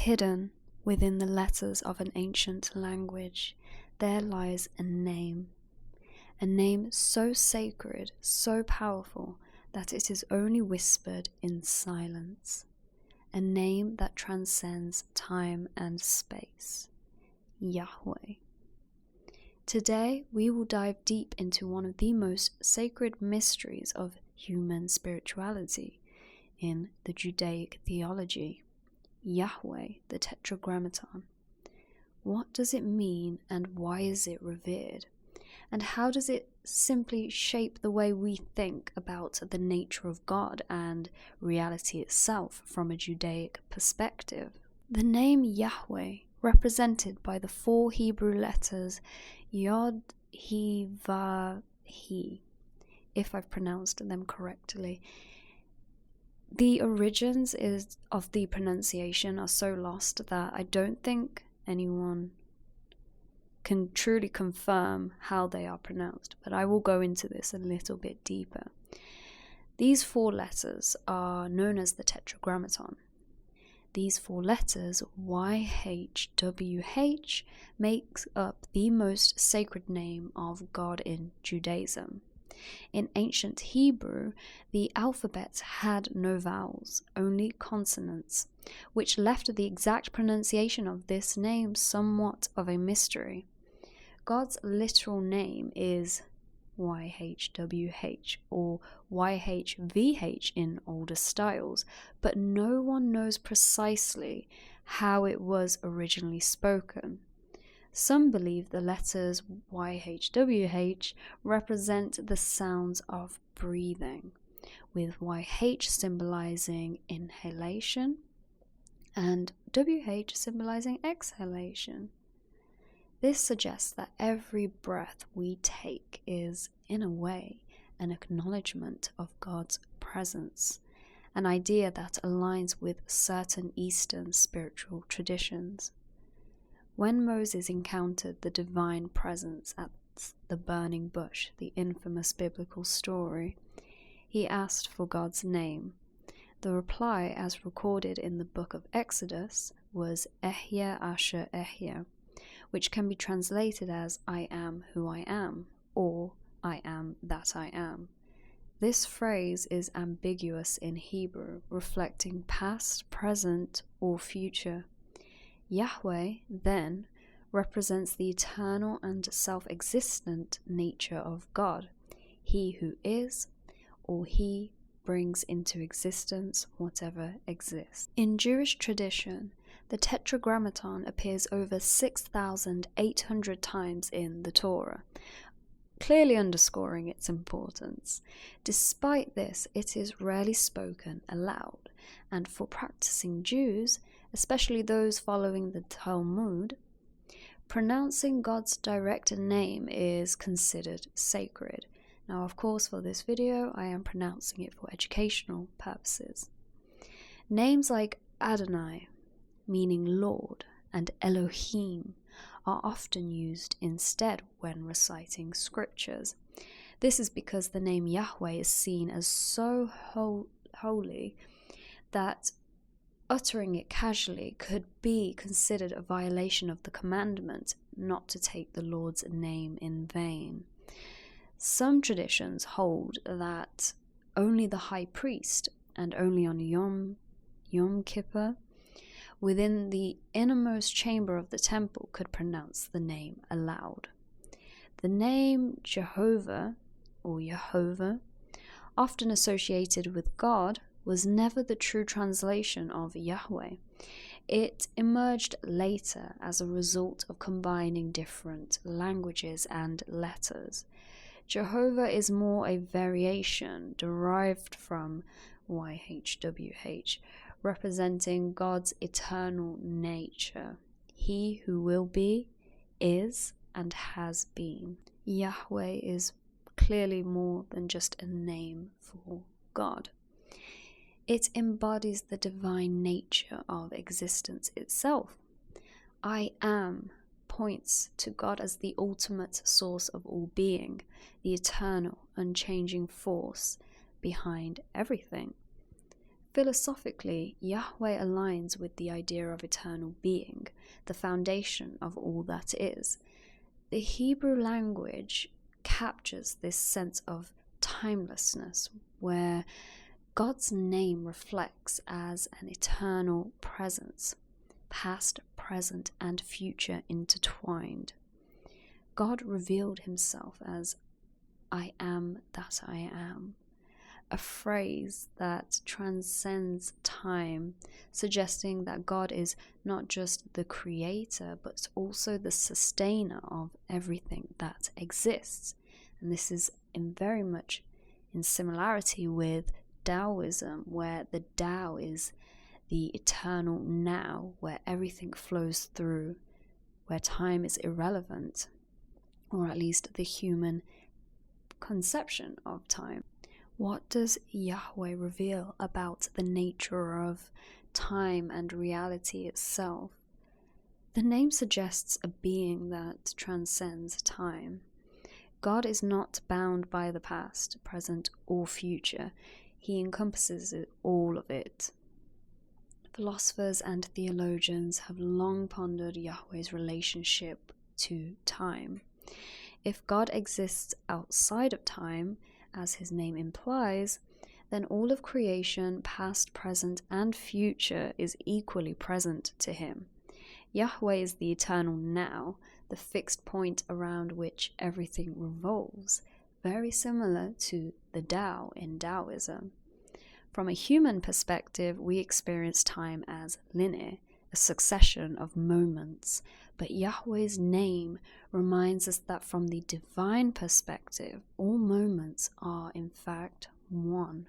Hidden within the letters of an ancient language, there lies a name so sacred, so powerful, that it is only whispered in silence, a name that transcends time and space, Yahweh. Today, we will dive deep into one of the most sacred mysteries of human spirituality in the Judaic theology, Yahweh, the Tetragrammaton. What does it mean and why is it revered? And how does it simply shape the way we think about the nature of God and reality itself from a Judaic perspective? The name Yahweh, represented by the 4 Hebrew letters YHWH, if I've pronounced them correctly. The origins of the pronunciation are so lost that I don't think anyone can truly confirm how they are pronounced, but I will go into this a little bit deeper. These 4 letters are known as the Tetragrammaton. These 4 letters, YHWH, makes up the most sacred name of God in Judaism. In ancient Hebrew, the alphabet had no vowels, only consonants, which left the exact pronunciation of this name somewhat of a mystery. God's literal name is YHWH or YHVH in older styles, but no one knows precisely how it was originally spoken. Some believe the letters YHWH represent the sounds of breathing, with YH symbolizing inhalation and WH symbolizing exhalation. This suggests that every breath we take is, in a way, an acknowledgement of God's presence, an idea that aligns with certain Eastern spiritual traditions. When Moses encountered the divine presence at the burning bush, the infamous biblical story, he asked for God's name. The reply, as recorded in the book of Exodus, was Ehya Asher Ehya, which can be translated as I am who I am, or I am that I am. This phrase is ambiguous in Hebrew, reflecting past, present, or future. Yahweh, then, represents the eternal and self-existent nature of God, He who is, or He brings into existence whatever exists. In Jewish tradition, the Tetragrammaton appears over 6,800 times in the Torah, clearly underscoring its importance. Despite this, it is rarely spoken aloud, and for practicing Jews, especially those following the Talmud, pronouncing God's direct name is considered sacred. Now, of course, for this video, I am pronouncing it for educational purposes. Names like Adonai, meaning Lord, and Elohim are often used instead when reciting scriptures. This is because the name Yahweh is seen as so holy that uttering it casually could be considered a violation of the commandment not to take the Lord's name in vain. Some traditions hold that only the high priest, and only on Yom Kippur, within the innermost chamber of the temple, could pronounce the name aloud. The name Jehovah, or Yehovah, often associated with God, was never the true translation of Yahweh. It emerged later as a result of combining different languages and letters. Jehovah is more a variation derived from YHWH, representing God's eternal nature, He who will be, is, and has been. Yahweh is clearly more than just a name for God. It embodies the divine nature of existence itself. I am points to God as the ultimate source of all being, the eternal, unchanging force behind everything. Philosophically, Yahweh aligns with the idea of eternal being, the foundation of all that is. The Hebrew language captures this sense of timelessness, where God's name reflects as an eternal presence, past, present, and future intertwined. God revealed himself as I am that I am, a phrase that transcends time, suggesting that God is not just the creator, but also the sustainer of everything that exists. And this is very much in similarity with Taoism, where the Tao is the eternal now, where everything flows through, where time is irrelevant, or at least the human conception of time. What does Yahweh reveal about the nature of time and reality itself? The name suggests a being that transcends time. God is not bound by the past, present, or future. He encompasses all of it. Philosophers and theologians have long pondered Yahweh's relationship to time. If God exists outside of time, as his name implies, then all of creation, past, present, and future, is equally present to him. Yahweh is the eternal now, the fixed point around which everything revolves, very similar to the Tao in Taoism. From a human perspective, we experience time as linear, a succession of moments, but Yahweh's name reminds us that from the divine perspective, all moments are in fact one.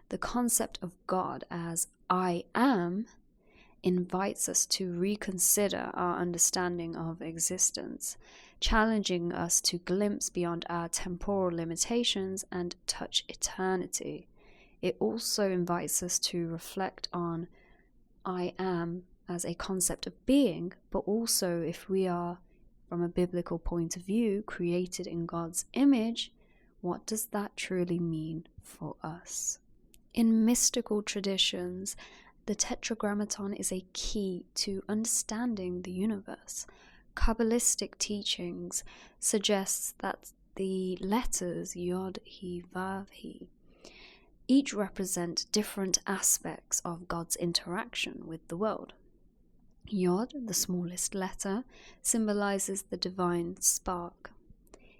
The concept of God as I am invites us to reconsider our understanding of existence, challenging us to glimpse beyond our temporal limitations and touch eternity. It also invites us to reflect on I am as a concept of being, but also if we are, from a biblical point of view, created in God's image, what does that truly mean for us? In mystical traditions, the Tetragrammaton is a key to understanding the universe. Kabbalistic teachings suggests that the letters YHWH each represent different aspects of God's interaction with the world. Yod, the smallest letter, symbolizes the divine spark.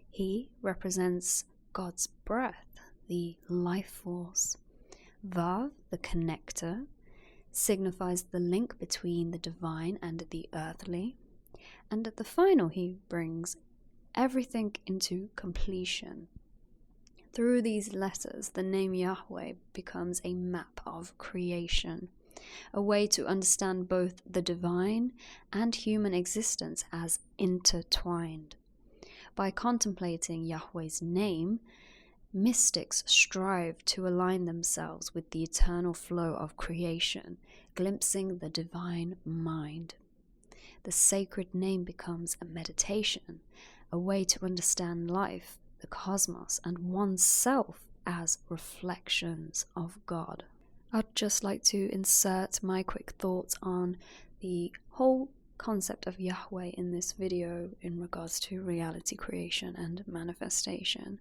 He represents God's breath, the life force. Vav, the connector, signifies the link between the divine and the earthly. And at the final, he brings everything into completion. Through these letters, the name Yahweh becomes a map of creation, a way to understand both the divine and human existence as intertwined. By contemplating Yahweh's name, mystics strive to align themselves with the eternal flow of creation, glimpsing the divine mind. The sacred name becomes a meditation, a way to understand life, the cosmos, and oneself as reflections of God. I'd just like to insert my quick thoughts on the whole concept of Yahweh in this video in regards to reality creation and manifestation.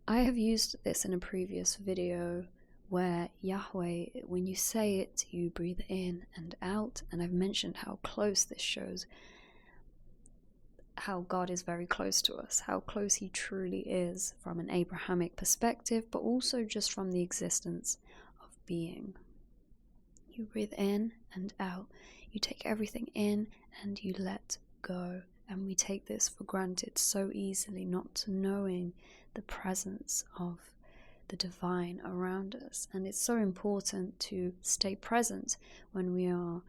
I have used this in a previous video where Yahweh, when you say it, you breathe in and out, and I've mentioned how close this shows how God is very close to us, how close he truly is from an Abrahamic perspective, but also just from the existence of being. You breathe in and out, you take everything in and you let go, and we take this for granted so easily, not knowing the presence of the divine around us. And it's so important to stay present when we are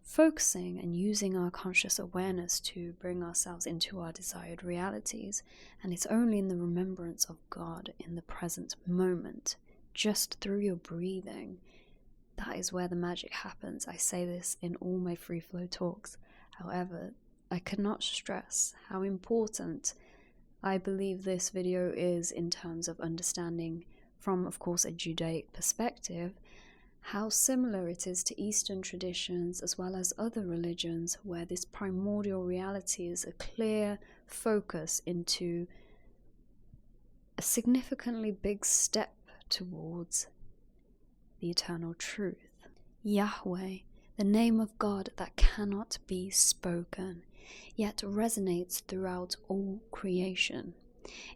focusing and using our conscious awareness to bring ourselves into our desired realities. And it's only in the remembrance of God in the present moment, just through your breathing, that is where the magic happens. I say this in all my free flow talks. However, I cannot stress how important I believe this video is in terms of understanding from, of course, a Judaic perspective, how similar it is to Eastern traditions as well as other religions, where this primordial reality is a clear focus into a significantly big step towards the eternal truth. Yahweh, the name of God that cannot be spoken, yet resonates throughout all creation.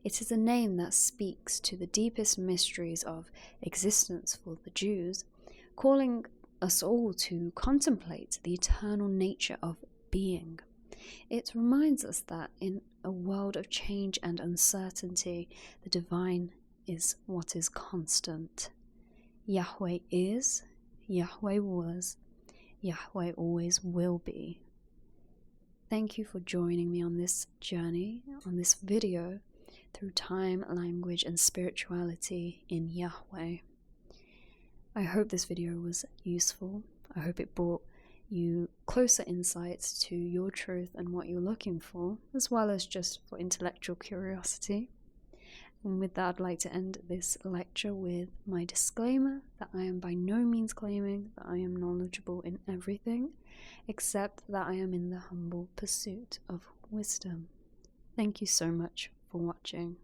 It is a name that speaks to the deepest mysteries of existence for the Jews, calling us all to contemplate the eternal nature of being. It reminds us that in a world of change and uncertainty, the divine is what is constant. Yahweh is, Yahweh was, Yahweh always will be. Thank you for joining me on this journey, on this video, through time, language, and spirituality in Yahweh. I hope this video was useful. I hope it brought you closer insights to your truth and what you're looking for, as well as just for intellectual curiosity. And with that, I'd like to end this lecture with my disclaimer that I am by no means claiming that I am knowledgeable in everything, except that I am in the humble pursuit of wisdom. Thank you so much for watching.